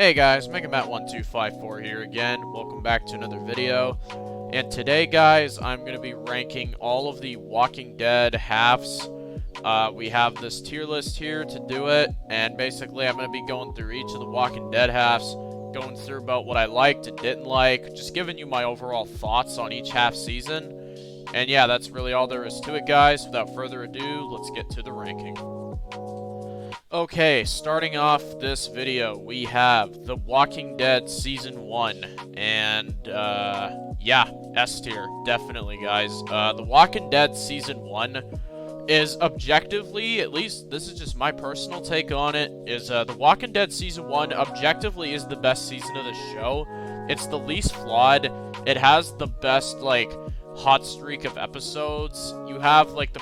Hey guys, Megamatt1254 here again. Welcome back to another video. And today, guys, I'm going to be ranking all of the Walking Dead halves. We have this tier list here to do it, and basically I'm going to be going through each of the Walking Dead halves, going through about what I liked and didn't like, just giving you my overall thoughts on each half season. And yeah, that's really all there is to it, guys. Without further ado, let's get to the ranking. Okay, starting off this video, we have The Walking Dead Season 1, and, yeah, S tier, definitely, guys. The Walking Dead Season 1 is objectively, at least this is just my personal take on it, is, The Walking Dead Season 1 objectively is the best season of the show. It's the least flawed. It has the best, like, hot streak of episodes. You have like the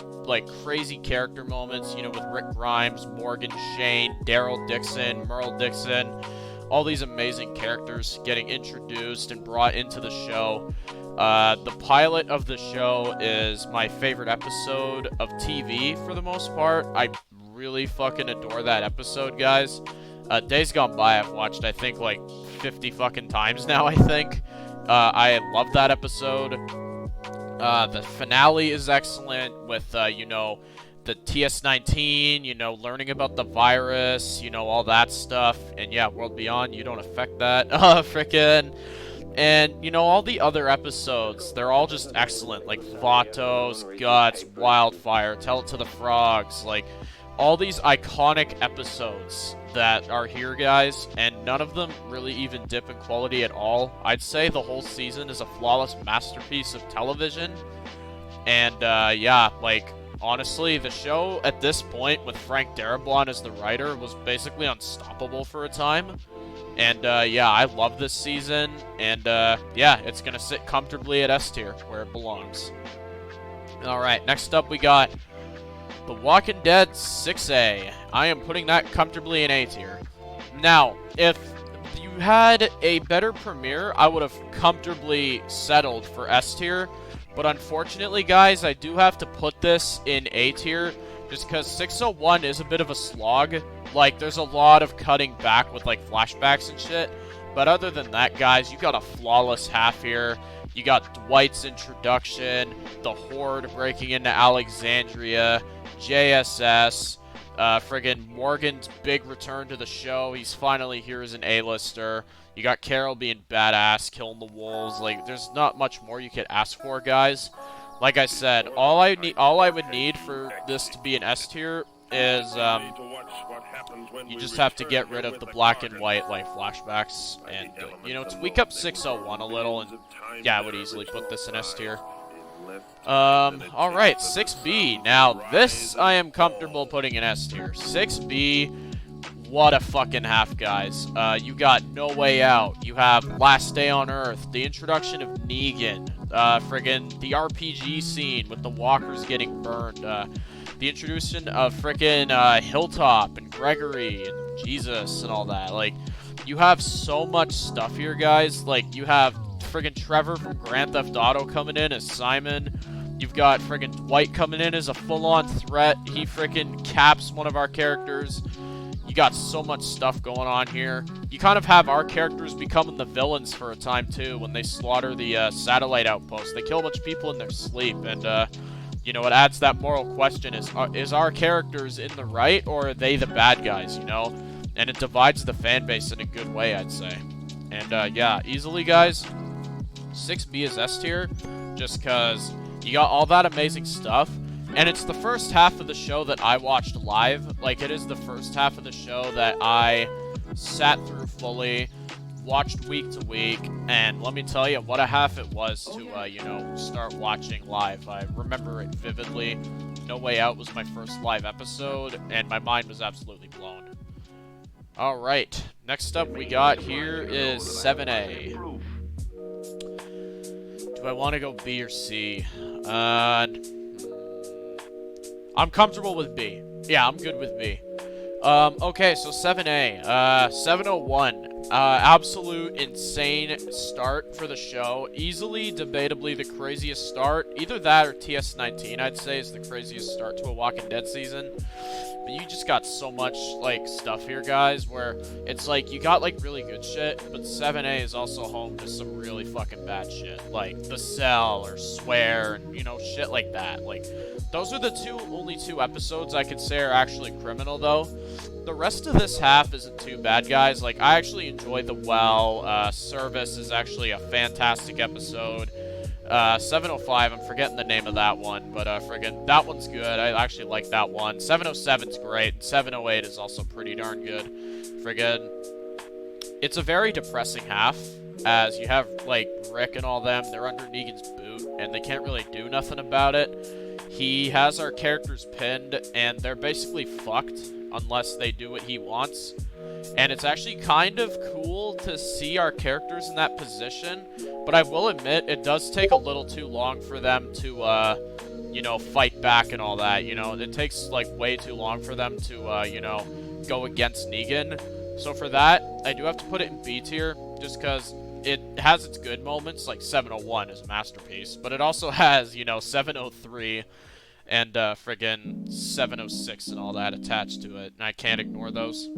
crazy character moments, you know, with Rick Grimes, Morgan Shane, Daryl Dixon, Merle Dixon, all these amazing characters getting introduced and brought into the show. The pilot of the show is my favorite episode of TV for the most part. I really fucking adore that episode, guys. Days Gone By I've watched, I think, like 50 fucking times now, I think. I love that episode. The finale is excellent with, you know, the TS-19, you know, learning about the virus, you know, all that stuff. And yeah, World Beyond, you don't affect that. Frickin'. And, you know, all the other episodes, they're all just excellent. Like Vatos, Guts, Wildfire, Tell It to the Frogs, like, all these iconic episodes that are here, guys, and none of them really even dip in quality at all. I'd say the whole season is a flawless masterpiece of television. And, yeah, like, honestly, the show at this point, with Frank Darabont as the writer, was basically unstoppable for a time. And, yeah, I love this season, and, yeah, it's gonna sit comfortably at S tier, where it belongs. Alright, next up we got The Walking Dead 6A. I am putting that comfortably in A tier. Now, if you had a better premiere, I would have comfortably settled for S tier. But unfortunately, guys, I do have to put this in A tier, just because 601 is a bit of a slog. Like, there's a lot of cutting back with, like, flashbacks and shit. But other than that, guys, you got a flawless half here. You got Dwight's introduction, the Horde breaking into Alexandria, JSS, friggin' Morgan's big return to the show. He's finally here as an A-lister. You got Carol being badass, killing the wolves. Like, there's not much more you could ask for, guys. Like I said, all I would need for this to be an S tier is, you just have to get rid of the black and white, like, flashbacks, and, you know, tweak up 601 a little, and, yeah, I would easily put this in S tier. Alright, 6B. Now, this I am comfortable putting in S tier. 6B, what a fucking half, guys. You got No Way Out. You have Last Day on Earth. The introduction of Negan. Friggin' the RPG scene with the walkers getting burned. The introduction of frickin' Hilltop and Gregory and Jesus and all that. Like, you have so much stuff here, guys. Like, you have friggin' Trevor from Grand Theft Auto coming in as Simon. You've got friggin' Dwight coming in as a full-on threat. He frickin' caps one of our characters. You got so much stuff going on here. You kind of have our characters becoming the villains for a time, too, when they slaughter the satellite outpost. They kill a bunch of people in their sleep, and, you know, it adds that moral question, is our characters in the right, or are they the bad guys, you know? And it divides the fan base in a good way, I'd say. And, yeah, easily, guys, 6B is S tier, just because you got all that amazing stuff, and it's the first half of the show that I watched live. Like, it is the first half of the show that I sat through fully, watched week to week, and let me tell you, what a half it was to, you know, start watching live. I remember it vividly. No Way Out was my first live episode, and my mind was absolutely blown. Alright, next up we got here is 7A. Do I want to go B or C? I'm comfortable with B. Yeah, I'm good with B. Okay, so 7A. 701. Absolute insane start for the show. Easily, debatably, the craziest start. Either that or TS19, I'd say, is the craziest start to a Walking Dead season. But you just got so much, like, stuff here, guys, where it's like, you got, like, really good shit, but 7A is also home to some really fucking bad shit. Like, The Cell or Swear, and, you know, shit like that. Like, those are the only two episodes I could say are actually criminal, though. The rest of this half isn't too bad, guys. Like, I actually enjoyed The Well. Service is actually a fantastic episode. 705, I'm forgetting the name of that one, but friggin' that one's good. I actually like that one. 707's great. 708 is also pretty darn good. Friggin', it's a very depressing half, as you have, like, Rick and all them, they're under Negan's boot, and they can't really do nothing about it. He has our characters pinned, and they're basically fucked unless they do what he wants. And it's actually kind of cool to see our characters in that position, but I will admit, it does take a little too long for them to, you know, fight back and all that, you know. It takes, like, way too long for them to, you know, go against Negan. So for that, I do have to put it in B tier, just because it has its good moments, like 701 is a masterpiece, but it also has, you know, 703 and, friggin' 706 and all that attached to it, and I can't ignore those.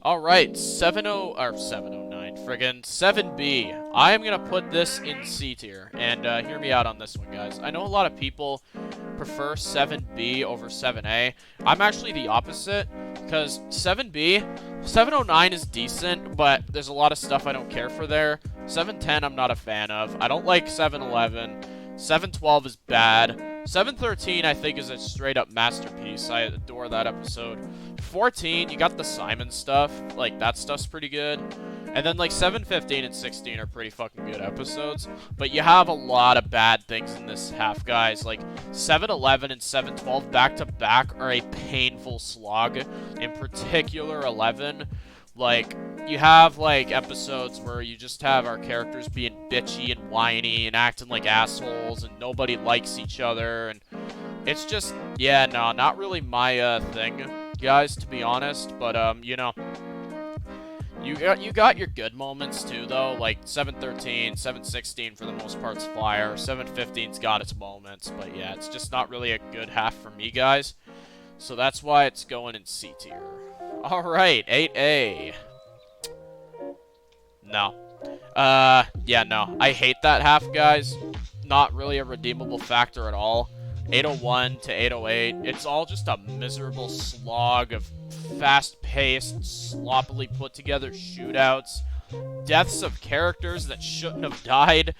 Alright, 709, friggin' 7B. I am gonna put this in C tier, and hear me out on this one, guys. I know a lot of people prefer 7B over 7A. I'm actually the opposite, because 7B, 709 is decent, but there's a lot of stuff I don't care for there. 710 I'm not a fan of. I don't like 711. 712 is bad. 713 I think is a straight up masterpiece. I adore that episode. 14, you got the Simon stuff. Like, that stuff's pretty good. And then, like, 715 and 16 are pretty fucking good episodes. But you have a lot of bad things in this half, guys. Like, 711 and 712 back-to-back are a painful slog. In particular, 11. Like, you have, like, episodes where you just have our characters being bitchy and whiny and acting like assholes and nobody likes each other. And it's just, yeah, no, not really my, thing, guys, to be honest. But, you know, you got your good moments, too, though. Like, 713, 716 for the most part's fire. 715's got its moments. But, yeah, it's just not really a good half for me, guys. So that's why it's going in C tier. Alright, 8A. No. Yeah, no. I hate that half, guys. Not really a redeemable factor at all. 801 to 808. It's all just a miserable slog of fast-paced, sloppily put-together shootouts. Deaths of characters that shouldn't have died.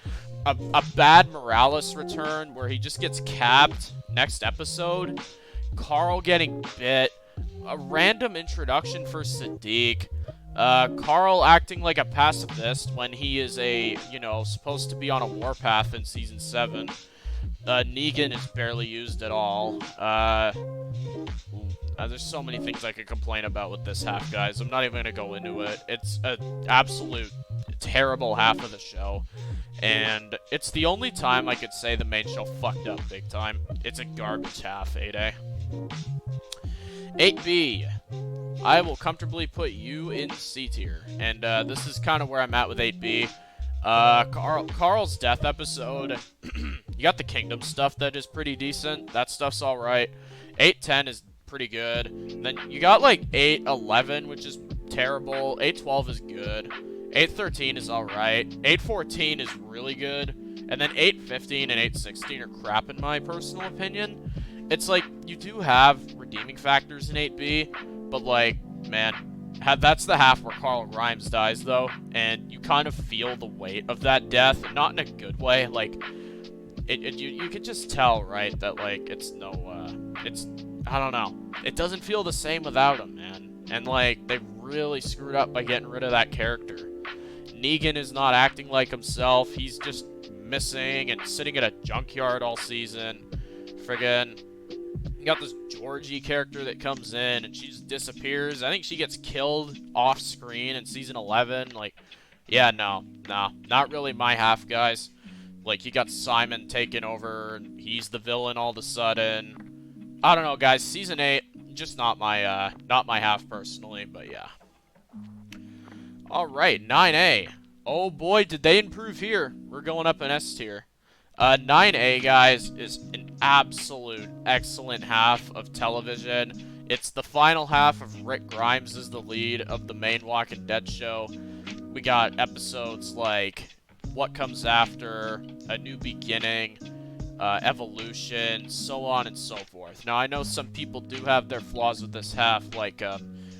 A bad Morales return where he just gets capped next episode. Carl getting bit. A random introduction for Sadiq. Carl acting like a pacifist when he is you know, supposed to be on a warpath in Season 7. Negan is barely used at all. There's so many things I could complain about with this half, guys. I'm not even going to go into it. It's an absolute terrible half of the show. And it's the only time I could say the main show fucked up big time. It's a garbage half, 8A. 8B. I will comfortably put you in C tier. And this is kind of where I'm at with 8B. Carl's death episode. You got the Kingdom stuff that is pretty decent. That stuff's alright. 810 is pretty good. And then you got like 811, which is terrible. 812 is good. 813 is alright. 814 is really good. And then 815 and 816 are crap in my personal opinion. It's like, you do have redeeming factors in 8B, but like, man, that's the half where Carl Grimes dies, though, and you kind of feel the weight of that death, not in a good way. Like, you can just tell, right, that, like, it's I don't know. It doesn't feel the same without him, man. And, like, they really screwed up by getting rid of that character. Negan is not acting like himself. He's just missing and sitting at a junkyard all season. Friggin'. You got this Georgie character that comes in and she just disappears. I think she gets killed off screen in Season 11. Like, yeah, no, not really my half, guys. Like, you got Simon taking over and he's the villain all of a sudden. I don't know, guys. Season 8, just not my half personally, but yeah. Alright, 9A. Oh boy, did they improve here. We're going up an S tier. 9A, guys, is an absolute excellent half of television. It's the final half of Rick Grimes as the lead of the main Walking Dead show. We got episodes like What Comes After, A New Beginning, Evolution, so on and so forth. Now, I know some people do have their flaws with this half, like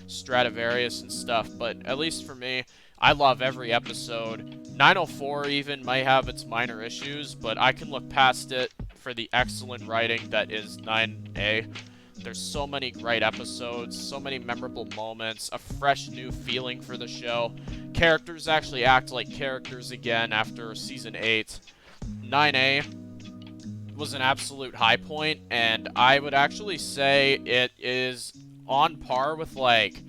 Stradivarius and stuff, but at least for me, I love every episode. 904 even might have its minor issues, but I can look past it for the excellent writing that is 9A. There's so many great episodes, so many memorable moments, a fresh new feeling for the show. Characters actually act like characters again after Season 8. 9A was an absolute high point, and I would actually say it is on par with, like,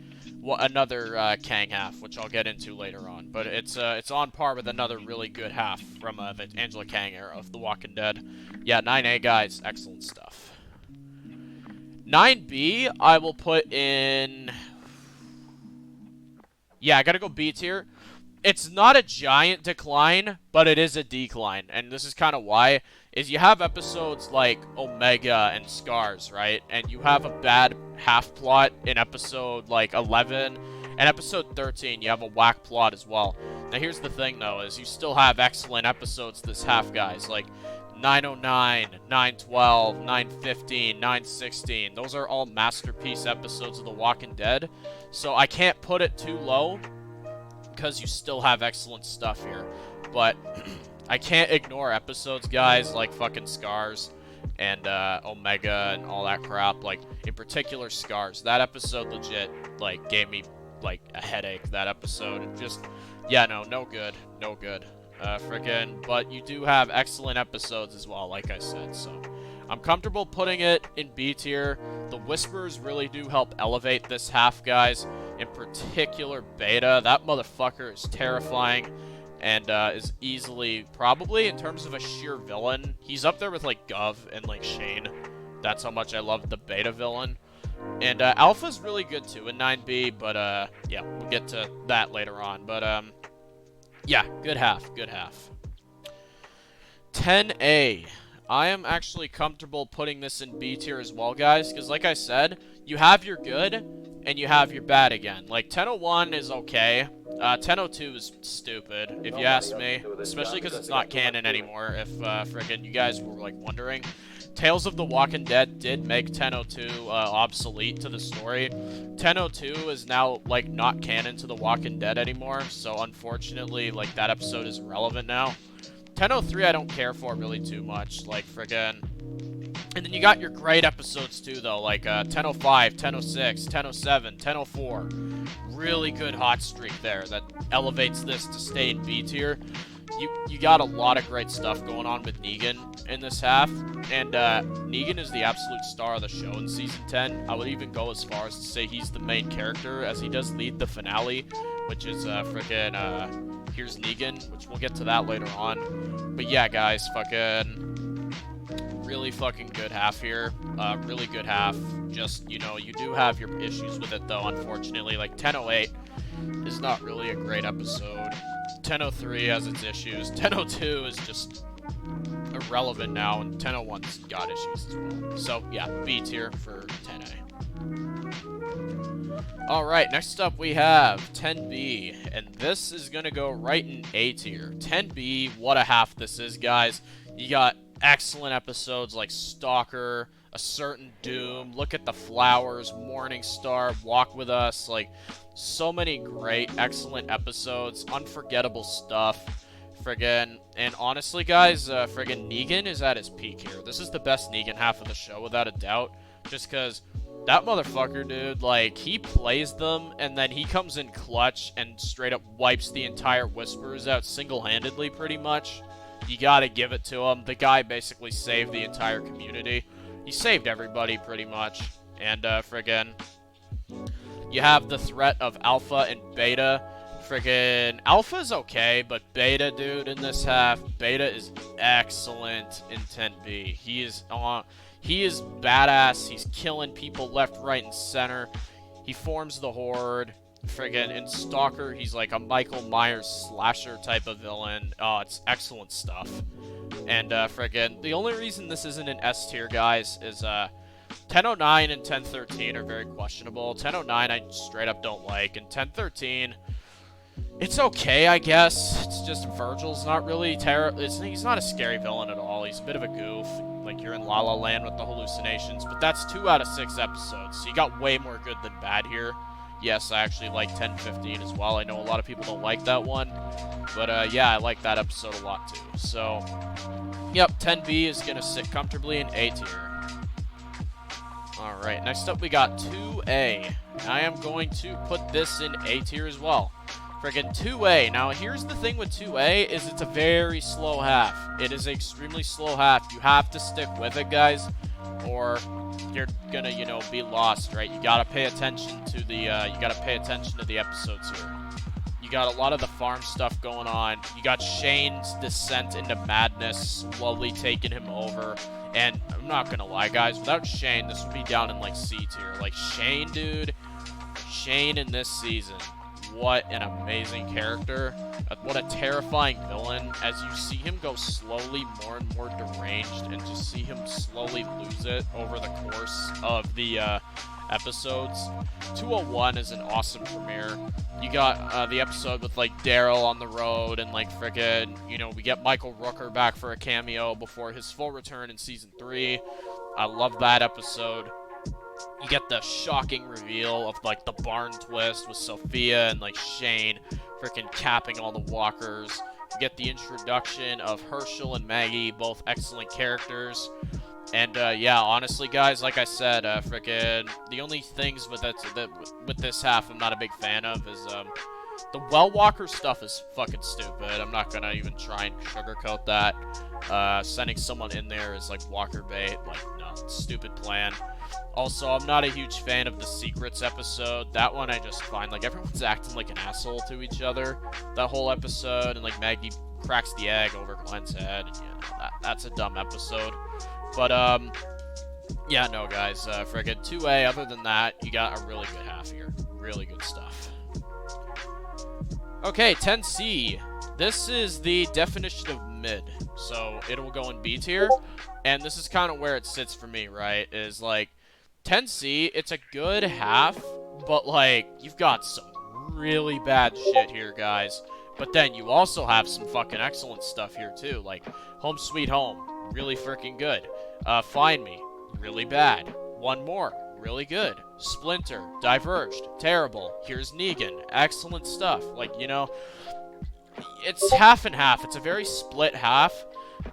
another Kang half, which I'll get into later on. But it's on par with another really good half from the Angela Kang era of The Walking Dead. Yeah, 9A, guys, excellent stuff. 9B, I will put in... Yeah, I gotta go B tier. It's not a giant decline, but it is a decline. And this is kind of why, is you have episodes like Omega and Scars, right? And you have a bad half plot in episode like 11. And episode 13, you have a whack plot as well. Now here's the thing though, is you still have excellent episodes this half, guys. Like 909, 912, 915, 916. Those are all masterpiece episodes of The Walking Dead. So I can't put it too low, because you still have excellent stuff here. But I can't ignore episodes, guys, like fucking Scars and Omega and all that crap. Like, in particular, Scars. That episode legit, like, gave me, like, a headache, that episode. Just, yeah, no good. No good. Friggin', but you do have excellent episodes as well, like I said, so I'm comfortable putting it in B tier. The Whispers really do help elevate this half, guys. In particular, Beta. That motherfucker is terrifying and is easily, probably, in terms of a sheer villain, he's up there with, like, Gov and, like, Shane. That's how much I love the Beta villain. And Alpha's really good, too, in 9B, but, yeah, we'll get to that later on. But, yeah, good half, good half. 10A. I am actually comfortable putting this in B tier as well, guys, because like I said, you have your good, and you have your bad again. Like, 1001 is okay. 1002 is stupid, if you ask me, especially because it's not canon anymore, if, frickin' you guys were, like, wondering. Tales of the Walking Dead did make 1002 obsolete to the story. 1002 is now, like, not canon to The Walking Dead anymore, so unfortunately, like, that episode is irrelevant now. 1003 I don't care for really too much, like, friggin'. And then you got your great episodes too, though, like 1005, 1006, 1007, 1004. Really good hot streak there that elevates this to stay in B tier. You got a lot of great stuff going on with Negan in this half, and Negan is the absolute star of the show in Season 10. I would even go as far as to say he's the main character, as he does lead the finale, which is frickin' Here's Negan, which we'll get to that later on. But yeah, guys, fucking really fucking good half here. Really good half. Just, you know, you do have your issues with it, though, unfortunately. Like, 1008 is not really a great episode. 1003 has its issues. 1002 is just irrelevant now, and 1001's got issues as well. So, yeah, B tier for 10A. Alright, next up we have 10B, and this is gonna go right in A tier. 10B, what a half this is, guys. You got excellent episodes like Stalker, A Certain Doom, Look at the Flowers, Morning Star, Walk With Us, like, so many great, excellent episodes, unforgettable stuff, friggin', and honestly, guys, friggin' Negan is at his peak here. This is the best Negan half of the show, without a doubt, just because that motherfucker, dude, like, he plays them, and then he comes in clutch and straight up wipes the entire Whisperers out single-handedly, pretty much. You gotta give it to him. The guy basically saved the entire community. He saved everybody, pretty much. And, friggin', you have the threat of Alpha and Beta. Friggin', Alpha's okay, but Beta, dude, in this half, Beta is excellent in 10B. He is badass. He's killing people left, right, and center. He forms the Horde. Friggin' in Stalker, he's like a Michael Myers slasher type of villain. Oh, it's excellent stuff. And, friggin', the only reason this isn't an S tier, guys, is, 1009 and 1013 are very questionable. 1009 I straight up don't like, and 1013, it's okay, I guess. It's just Virgil's not really he's not a scary villain at all. He's a bit of a goof. Like, you're in La La Land with the hallucinations, but that's 2 out of 6 episodes, so you got way more good than bad here. Yes, I actually like 1015 as well. I know a lot of people don't like that one, but yeah, I like that episode a lot too. So, yep, 10B is going to sit comfortably in A tier. Alright, next up we got 2A. I am going to put this in A tier as well. Friggin' 2A. Now, here's the thing with 2A, is it's a very slow half. It is an extremely slow half. You have to stick with it, guys, or you're gonna, you know, be lost, right? You gotta pay attention to the, episodes here. You got a lot of the farm stuff going on. You got Shane's descent into madness slowly taking him over. And I'm not gonna lie, guys, without Shane, this would be down in, like, C tier. Like, Shane, dude, Shane in this season, what an amazing character. What a terrifying villain, as you see him go slowly more and more deranged, and just see him slowly lose it over the course of the episodes. 201 is an awesome premiere. You got the episode with, like, Daryl on the road, and, like, frickin', you know, we get Michael Rooker back for a cameo before his full return in Season 3. I love that episode. You get the shocking reveal of, like, the barn twist with Sophia and, like, Shane frickin' capping all the walkers. You get the introduction of Herschel and Maggie, both excellent characters. And, yeah, honestly, guys, like I said, frickin' the only things with this half I'm not a big fan of is, the Well Walker stuff is fucking stupid. I'm not gonna even try and sugarcoat that. Sending someone in there is, like, walker bait. Like, no, stupid plan. Also, I'm not a huge fan of the Secrets episode. That one I just find, like, everyone's acting like an asshole to each other. That whole episode, and, like, Maggie cracks the egg over Glenn's head. And, yeah, that's a dumb episode. But, yeah, no, guys, friggin' 2A, other than that, you got a really good half here. Really good stuff. Okay, 10C. This is the definition of mid, so it'll go in B tier, and this is kind of where it sits for me, right, is, like, 10C, it's a good half, but, like, you've got some really bad shit here, guys, but then you also have some fucking excellent stuff here, too, like, Home Sweet Home, really freaking good, Find Me, really bad, One More, really good, Splinter, Diverged, terrible, Here's Negan, excellent stuff, like, you know, it's half and half. It's a very split half,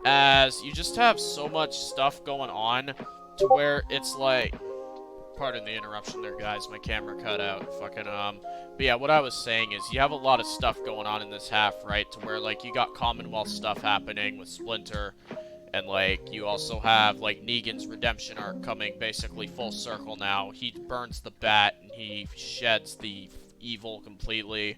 as you just have so much stuff going on to where it's like, pardon the interruption there, guys, my camera cut out, fucking, but yeah, what I was saying is, you have a lot of stuff going on in this half, right, to where, like, you got Commonwealth stuff happening with Splinter, and, like, you also have, like, Negan's redemption arc coming basically full circle now. He burns the bat, and he sheds the evil completely.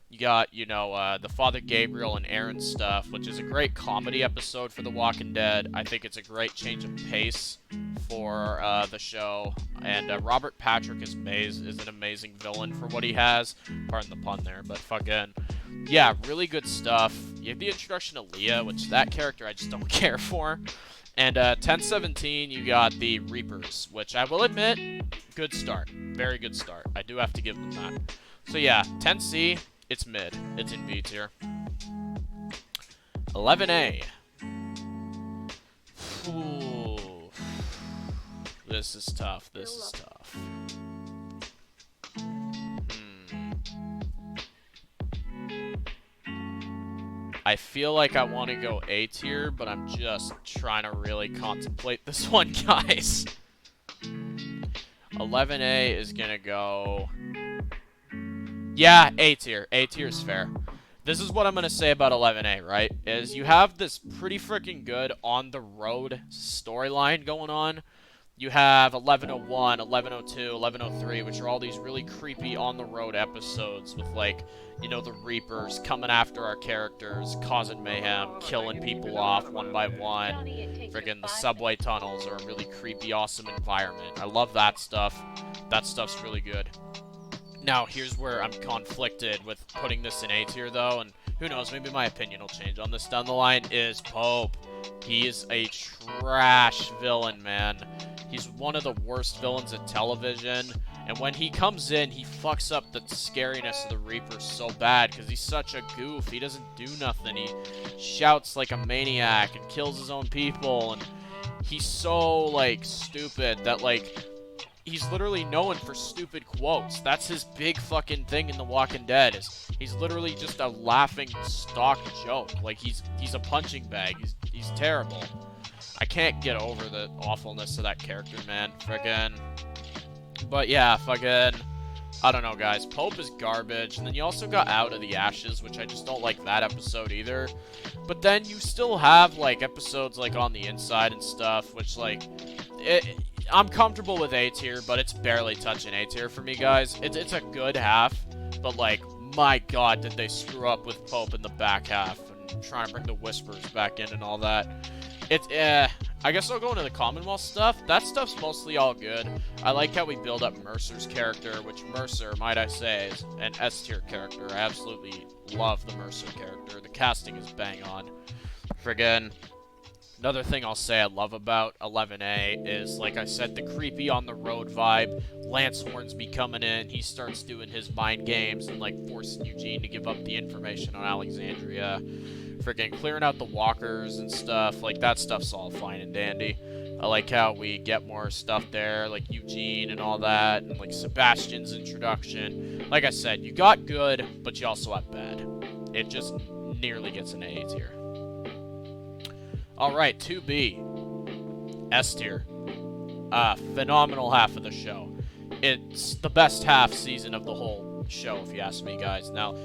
You got, you know, the Father Gabriel and Aaron stuff, which is a great comedy episode for The Walking Dead. I think it's a great change of pace for the show. And Robert Patrick as Maze is an amazing villain for what he has. Pardon the pun there, but fucking, yeah, really good stuff. You have the introduction of Leah, which that character I just don't care for. And 1017, you got the Reapers, which I will admit, good start. Very good start. I do have to give them that. So yeah, 10C. It's mid. It's in B tier. 11A. Ooh. This is tough. This is tough. I feel like I want to go A tier, but I'm just trying to really contemplate this one, guys. 11A is gonna go... Yeah, A tier. A tier is fair. This is what I'm going to say about 11A, right? Is you have this pretty freaking good on-the-road storyline going on. You have 1101, 1102, 1103, which are all these really creepy on-the-road episodes with, like, you know, the Reapers coming after our characters, causing mayhem, killing people off one by one. Friggin' the subway tunnels are a really creepy, awesome environment. I love that stuff. That stuff's really good. Now, here's where I'm conflicted with putting this in A tier, though, and who knows, maybe my opinion will change on this down the line, is Pope. He is a trash villain, man. He's one of the worst villains in television, and when he comes in, he fucks up the scariness of the Reaper so bad, because he's such a goof. He doesn't do nothing. He shouts like a maniac and kills his own people, and he's so, like, stupid that, like, he's literally known for stupid quotes. That's his big fucking thing in The Walking Dead. Is he's literally just a laughing stock joke. Like he's a punching bag. He's terrible. I can't get over the awfulness of that character, man. Friggin'. But yeah, fucking. I don't know, guys. Pope is garbage. And then you also got Out of the Ashes, which I just don't like that episode either. But then you still have, like, episodes, like, On the Inside and stuff, which, like, I'm comfortable with A tier, but it's barely touching A tier for me, guys. It's a good half, but, like, my god, did they screw up with Pope in the back half and trying to bring the Whispers back in and all that. I guess I'll go into the Commonwealth stuff. That stuff's mostly all good. I like how we build up Mercer's character, which Mercer, might I say, is an S tier character. I absolutely love the Mercer character. The casting is bang on. Friggin'. Another thing I'll say I love about 11A is, like I said, the creepy on the road vibe. Lance Hornsby coming in, he starts doing his mind games and, like, forcing Eugene to give up the information on Alexandria. Freaking clearing out the walkers and stuff. Like, that stuff's all fine and dandy. I like how we get more stuff there, like Eugene and all that, and, like, Sebastian's introduction. Like I said, you got good, but you also have bad. It just nearly gets an A tier. Alright, 2B. S tier. Phenomenal half of the show. It's the best half season of the whole show, if you ask me, guys. Now,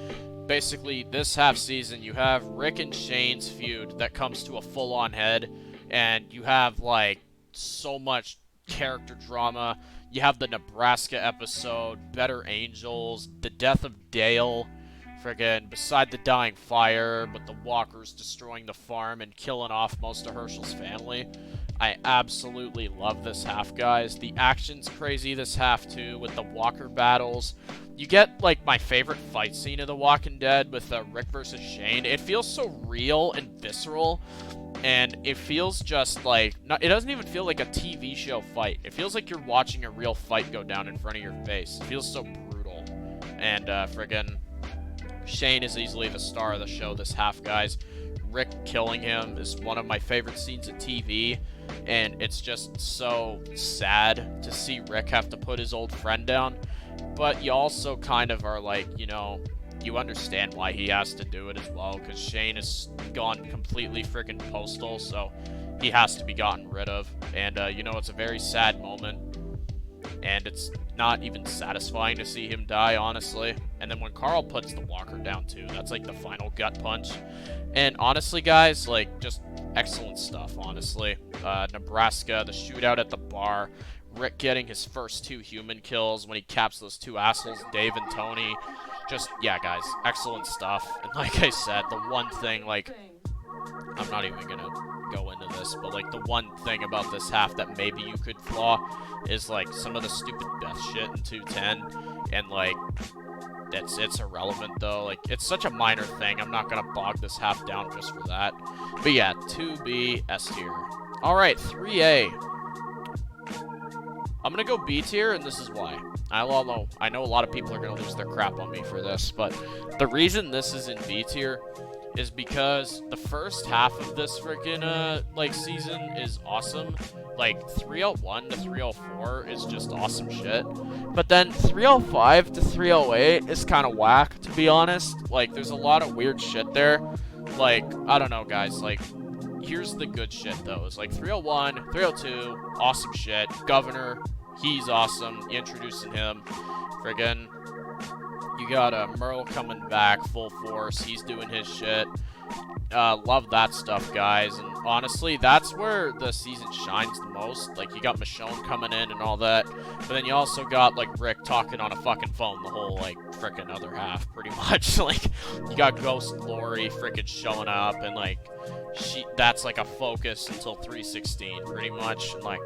basically, this half season, you have Rick and Shane's feud that comes to a full-on head, and you have, like, so much character drama. You have the Nebraska episode, Better Angels, the death of Dale, friggin' Beside the Dying Fire, but the walkers destroying the farm and killing off most of Herschel's family. I absolutely love this half, guys. The action's crazy this half, too, with the walker battles. You get, like, my favorite fight scene of The Walking Dead with Rick versus Shane. It feels so real and visceral, and it feels just like... it doesn't even feel like a TV show fight. It feels like you're watching a real fight go down in front of your face. It feels so brutal. And, friggin'... Shane is easily the star of the show this half, guys. Rick killing him is one of my favorite scenes of TV, and it's just so sad to see Rick have to put his old friend down, but you also kind of are like, you know, you understand why he has to do it as well, because Shane has gone completely freaking postal, so he has to be gotten rid of, and, you know, it's a very sad moment, and it's not even satisfying to see him die, honestly. And then when Carl puts the walker down, too, that's like the final gut punch. And honestly, guys, like, just excellent stuff, honestly. Nebraska, the shootout at the bar, Rick getting his first 2 human kills when he caps those 2 assholes, Dave and Tony. Just, yeah, guys, excellent stuff. And like I said, the one thing, like, I'm not even gonna go into this, but, like, the one thing about this half that maybe you could flaw is, like, some of the stupid Beth shit in 210, and, like, it's irrelevant, though. Like, it's such a minor thing, I'm not gonna bog this half down just for that. But yeah, 2B, S tier. Alright, 3A. I'm gonna go B tier, and this is why. I know a lot of people are gonna lose their crap on me for this, but the reason this is in B tier is because the first half of this freaking, like, season is awesome. Like, 301 to 304 is just awesome shit. But then 305 to 308 is kind of whack, to be honest. Like, there's a lot of weird shit there. Like, I don't know, guys. Like, here's the good shit, though. It's like 301, 302, awesome shit. Governor, he's awesome. You introducing him. Friggin'. You got Merle coming back full force. He's doing his shit. Love that stuff, guys. And honestly, that's where the season shines the most. Like, you got Michonne coming in and all that. But then you also got, like, Rick talking on a fucking phone the whole, like, frickin' other half, pretty much. Like, you got Ghost Lori frickin' showing up, and, like, that's, like, a focus until 316, pretty much. And, like,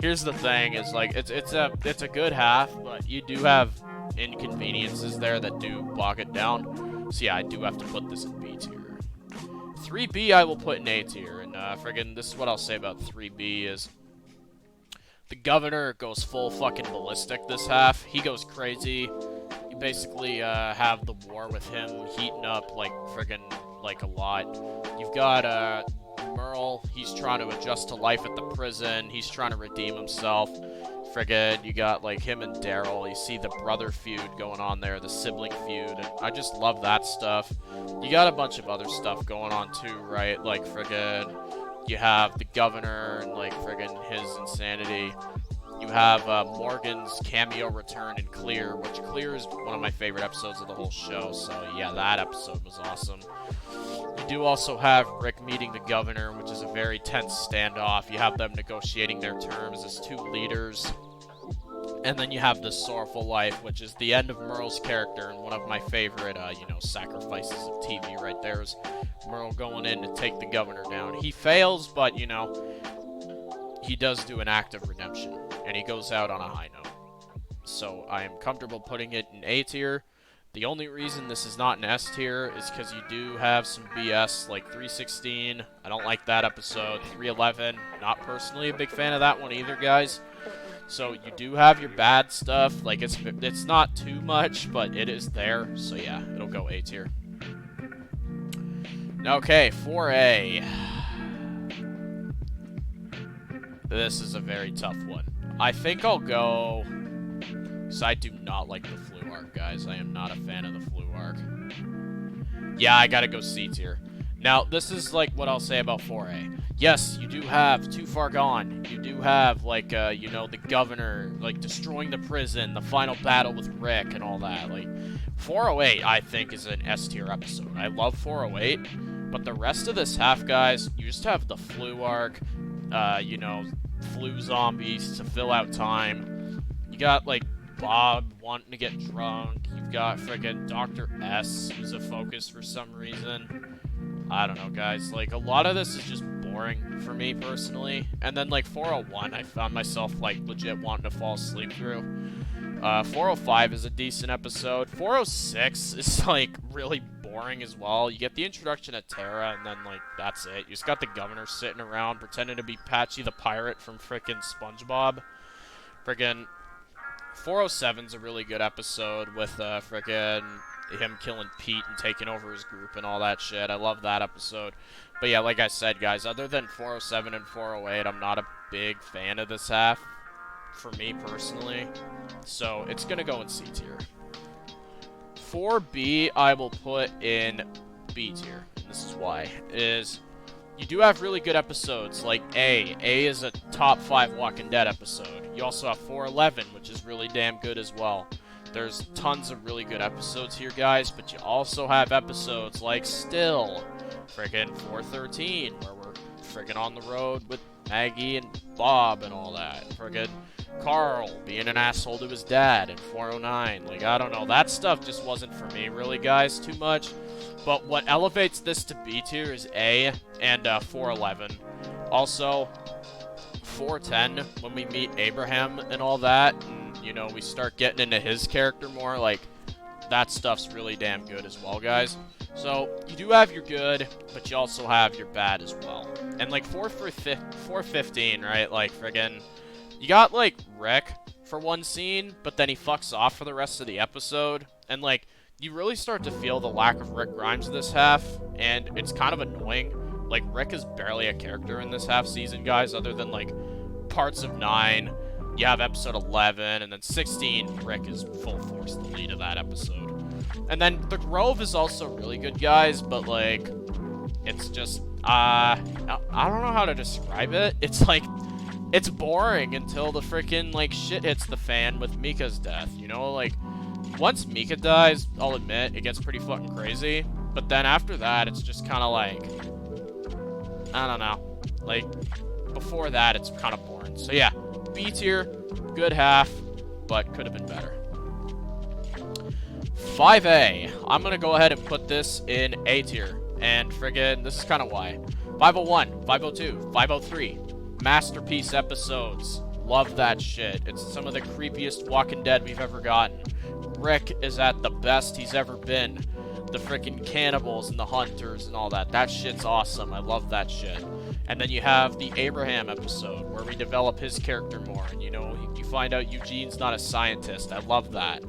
here's the thing, is, like, it's a good half, but you do have inconveniences there that do bog it down. So yeah, I do have to put this in B tier. 3B I will put in A tier, and friggin' this is what I'll say about 3B is the governor goes full fucking ballistic this half. He goes crazy. You basically have the war with him heating up like friggin' like a lot. You've got Merle, he's trying to adjust to life at the prison. He's trying to redeem himself. Friggin', you got like him and Daryl. You see the brother feud going on there, the sibling feud, and I just love that stuff. You got a bunch of other stuff going on too, right? Like friggin', you have the governor and like friggin' his insanity. You have Morgan's cameo return in Clear, which Clear is one of my favorite episodes of the whole show, so yeah, that episode was awesome. You do also have Rick meeting the governor, which is a very tense standoff. You have them negotiating their terms as two leaders. And then you have the Sorrowful Life, which is the end of Merle's character, and one of my favorite, sacrifices of TV right there is Merle going in to take the governor down. He fails, but, he does do an act of redemption, and he goes out on a high note. So I am comfortable putting it in A tier. The only reason this is not an S tier is because you do have some BS, like 316. I don't like that episode. 311, not personally a big fan of that one either, guys. So you do have your bad stuff. Like, it's not too much, but it is there. So yeah, it'll go A tier. Okay, 4A. This is a very tough one. I think I'll go... because I do not like the flu arc, guys. I am not a fan of the flu arc. Yeah, I gotta go C tier. Now, this is like what I'll say about 4A. Yes, you do have Too Far Gone. You do have, like, the governor, like, destroying the prison, the final battle with Rick, and all that. Like, 408, I think, is an S tier episode. I love 408, but the rest of this half, guys, you just have the flu arc, flu zombies to fill out time. You got, like, Bob wanting to get drunk. You've got friggin' Dr. S, who's a focus for some reason. I don't know, guys. Like, a lot of this is just boring for me, personally. And then, like, 401, I found myself, like, legit wanting to fall asleep through. 405 is a decent episode. 406 is, like, really boring as well. You get the introduction of Tara, and then, like, that's it. You just got the governor sitting around pretending to be Patchy the Pirate from frickin' SpongeBob. Friggin' 407's a really good episode with, frickin' him killing Pete and taking over his group and all that shit. I love that episode. But yeah, like I said, guys, other than 407 and 408, I'm not a big fan of this half, for me personally. So it's gonna go in C tier. 4B, I will put in B tier. This is why. You do have really good episodes, like A. A is a top 5 Walking Dead episode. You also have 411, which is really damn good as well. There's tons of really good episodes here, guys, but you also have episodes like Still, friggin' 413, where we're friggin' on the road with Maggie and Bob and all that. Friggin' Carl being an asshole to his dad in 409. Like, I don't know. That stuff just wasn't for me, really, guys, too much. But what elevates this to B tier is A and 411. Also, 410, when we meet Abraham and all that, and, we start getting into his character more, like, that stuff's really damn good as well, guys. So, you do have your good, but you also have your bad as well. And, like, 415, right, like, friggin', you got, like, Rick for one scene, but then he fucks off for the rest of the episode, and, like, you really start to feel the lack of Rick Grimes this half, and it's kind of annoying. Like, Rick is barely a character in this half season, guys, other than, like, parts of 9. You have episode 11, and then 16, Rick is full force the lead of that episode. And then The Grove is also really good, guys, but, like, it's just, I don't know how to describe it. It's, like, it's boring until the freaking, like, shit hits the fan with Mika's death, Like, once Mika dies, I'll admit, it gets pretty fucking crazy. But then after that, it's just kind of like, I don't know. Like, before that, it's kind of boring. So yeah, B tier, good half, but could have been better. 5A, I'm going to go ahead and put this in A tier. And friggin', this is kind of why. 501, 502, 503, masterpiece episodes. Love that shit. It's some of the creepiest Walking Dead we've ever gotten. Rick is at the best he's ever been. The freaking cannibals and the hunters and all that. That shit's awesome. I love that shit. And then you have the Abraham episode where we develop his character more. And, you know, you find out Eugene's not a scientist. I love that.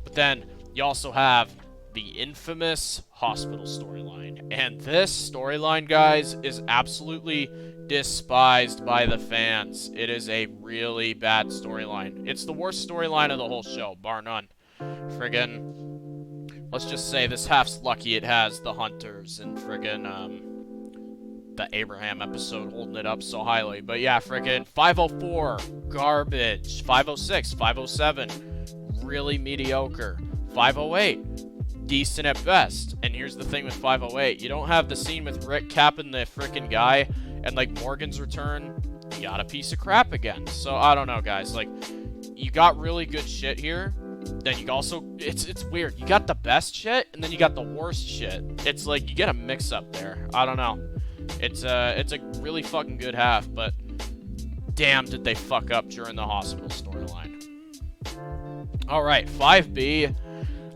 But then you also have the infamous hospital storyline. And this storyline, guys, is absolutely despised by the fans. It is a really bad storyline. It's the worst storyline of the whole show, bar none. Friggin', let's just say this half's lucky it has the hunters and friggin', the Abraham episode holding it up so highly. But yeah, friggin' 504, garbage. 506, 507, really mediocre. 508, decent at best. And here's the thing with 508, you don't have the scene with Rick capping the frickin' guy and like Morgan's return, you got a piece of crap again. So I don't know, guys, like, you got really good shit here, then you also, it's weird, you got the best shit and then you got the worst shit. It's like you get a mix up there. I don't know, it's a really fucking good half, but damn did they fuck up during the hospital storyline. Alright, 5B,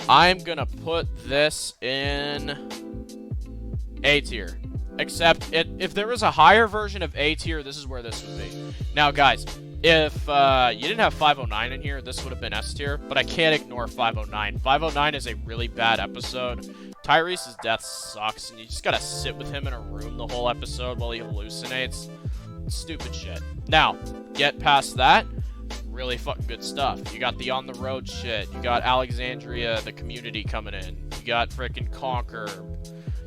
I'm gonna put this in A tier. Except, if there was a higher version of A tier, this is where this would be. Now, guys, if you didn't have 509 in here, this would have been S tier, but I can't ignore 509. 509 is a really bad episode. Tyrese's death sucks, and you just gotta sit with him in a room the whole episode while he hallucinates. Stupid shit. Now, get past that. Really fucking good stuff. You got the on the road shit. You got Alexandria, the community coming in. You got frickin' Conquer.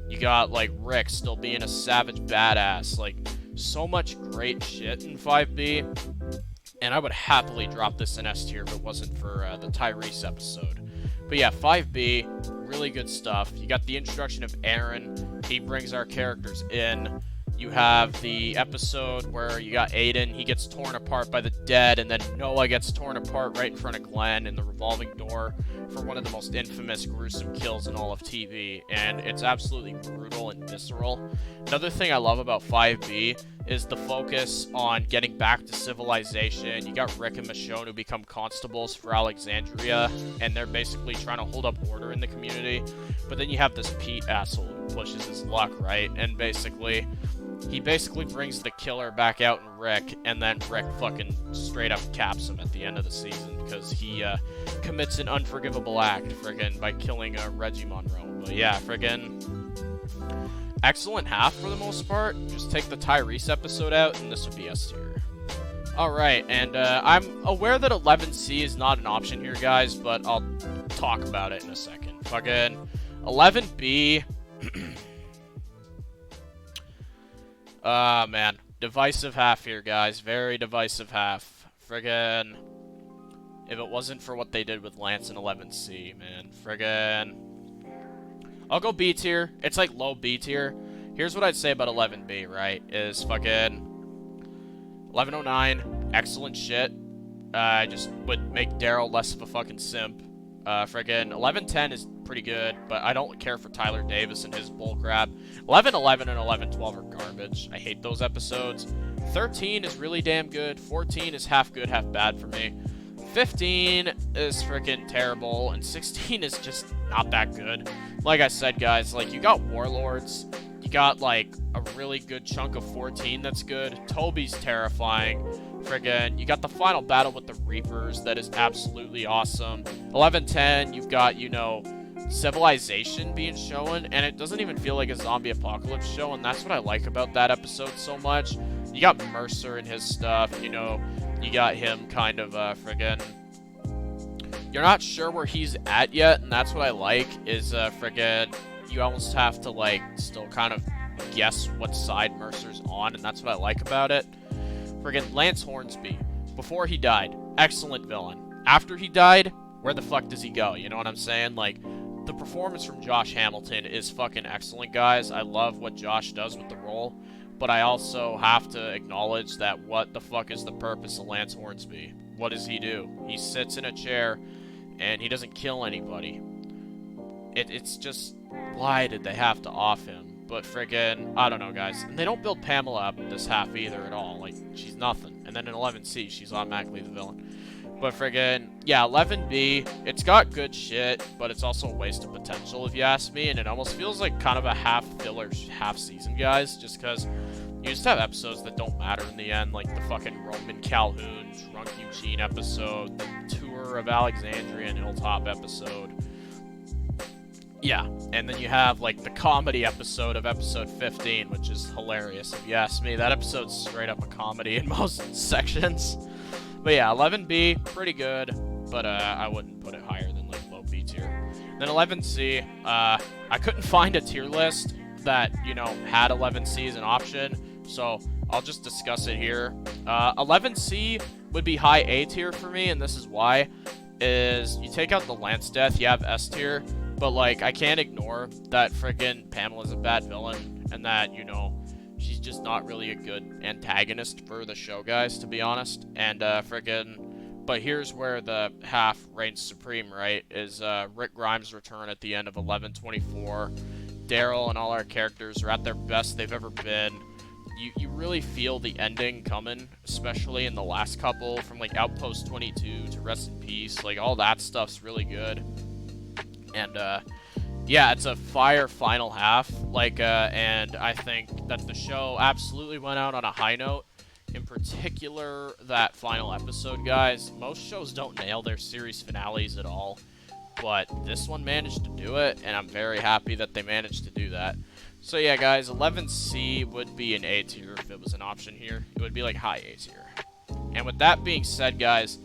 You got like Rick still being a savage badass. Like, so much great shit in 5B. And I would happily drop this in S tier if it wasn't for the Tyrese episode. But yeah, 5B, really good stuff. You got the introduction of Aaron. He brings our characters in. You have the episode where you got Aiden, he gets torn apart by the dead, and then Noah gets torn apart right in front of Glenn in the revolving door for one of the most infamous, gruesome kills in all of TV, and it's absolutely brutal and visceral. Another thing I love about 5B is the focus on getting back to civilization. You got Rick and Michonne who become constables for Alexandria, and they're basically trying to hold up order in the community, but then you have this Pete asshole who pushes his luck, right, and he basically brings the killer back out in Rick, and then Rick fucking straight up caps him at the end of the season because he commits an unforgivable act, friggin', by killing Reggie Monroe. But yeah, friggin', excellent half for the most part. Just take the Tyrese episode out, and this would be S tier. Alright, and I'm aware that 11C is not an option here, guys, but I'll talk about it in a second. Fucking 11B... man. Divisive half here, guys. Very divisive half. Friggin'. If it wasn't for what they did with Lance and 11C, man. Friggin'. I'll go B tier. It's like low B tier. Here's what I'd say about 11B, right? Is fucking 1109. Excellent shit. I just would make Daryl less of a fucking simp. Friggin' 1110 is pretty good, but I don't care for Tyler Davis and his bullcrap. 1111 and 1112 are garbage. I hate those episodes. 13 is really damn good. 14 is half good, half bad for me. 15 is freaking terrible, and 16 is just not that good. Like I said, guys, like, you got Warlords, you got, like, a really good chunk of 14 that's good. Toby's terrifying. Friggin', you got the final battle with the Reapers that is absolutely awesome. 1110, you've got, you know, civilization being shown, and it doesn't even feel like a zombie apocalypse show, and that's what I like about that episode so much. You got Mercer and his stuff, you know, you got him kind of, friggin', you're not sure where he's at yet, and that's what I like, is, friggin', you almost have to, like, still kind of guess what side Mercer's on, and that's what I like about it. Friggin' Lance Hornsby, before he died, excellent villain. After he died, where the fuck does he go? You know what I'm saying? Like, the performance from Josh Hamilton is fucking excellent, guys. I love what Josh does with the role, but I also have to acknowledge that what the fuck is the purpose of Lance Hornsby? What does he do? He sits in a chair, and he doesn't kill anybody. It's just, why did they have to off him? But friggin', I don't know, guys. And they don't build Pamela up this half either at all. Like, she's nothing. And then in 11C, she's automatically the villain. But friggin', yeah, 11B, it's got good shit, but it's also a waste of potential if you ask me, and it almost feels like kind of a half filler half season, guys, just because you just have episodes that don't matter in the end, like the fucking Roman Calhoun Drunk Eugene episode, the Tour of Alexandria and Hilltop episode. Yeah, and then you have, like, the comedy episode of episode 15, which is hilarious if you ask me. That episode's straight up a comedy in most sections. But yeah, 11B, pretty good, but I wouldn't put it higher than, like, low B tier. Then 11C, I couldn't find a tier list that, you know, had 11C as an option, so I'll just discuss it here. 11C would be high A tier for me, and this is why, is you take out the Lance death, you have S tier, but, like, I can't ignore that friggin' Pamela's a bad villain, and that, you know, she's just not really a good antagonist for the show, guys, to be honest. And, friggin'... But here's where the half reigns supreme, right? Is, Rick Grimes' return at the end of 1124. Daryl and all our characters are at their best they've ever been. You really feel the ending coming, especially in the last couple, from, like, Outpost 22 to Rest in Peace. Like, all that stuff's really good. And, yeah, it's a fire final half, like, and I think that the show absolutely went out on a high note. In particular, that final episode, guys. Most shows don't nail their series finales at all, but this one managed to do it, and I'm very happy that they managed to do that. So yeah, guys, 11C would be an A tier if it was an option here. It would be, like, high A tier. And with that being said, guys,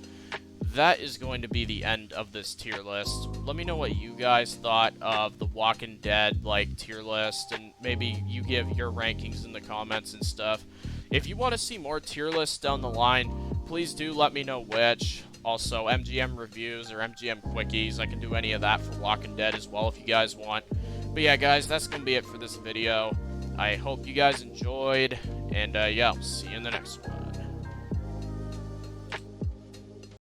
that is going to be the end of this tier list. Let me know what you guys thought of the Walking Dead, like, tier list, and maybe you give your rankings in the comments and stuff. If you want to see more tier lists down the line, please do let me know which. Also, MGM reviews or MGM quickies, I can do any of that for Walking Dead as well if you guys want. But yeah, guys, that's going to be it for this video. I hope you guys enjoyed, and yeah, I'll see you in the next one.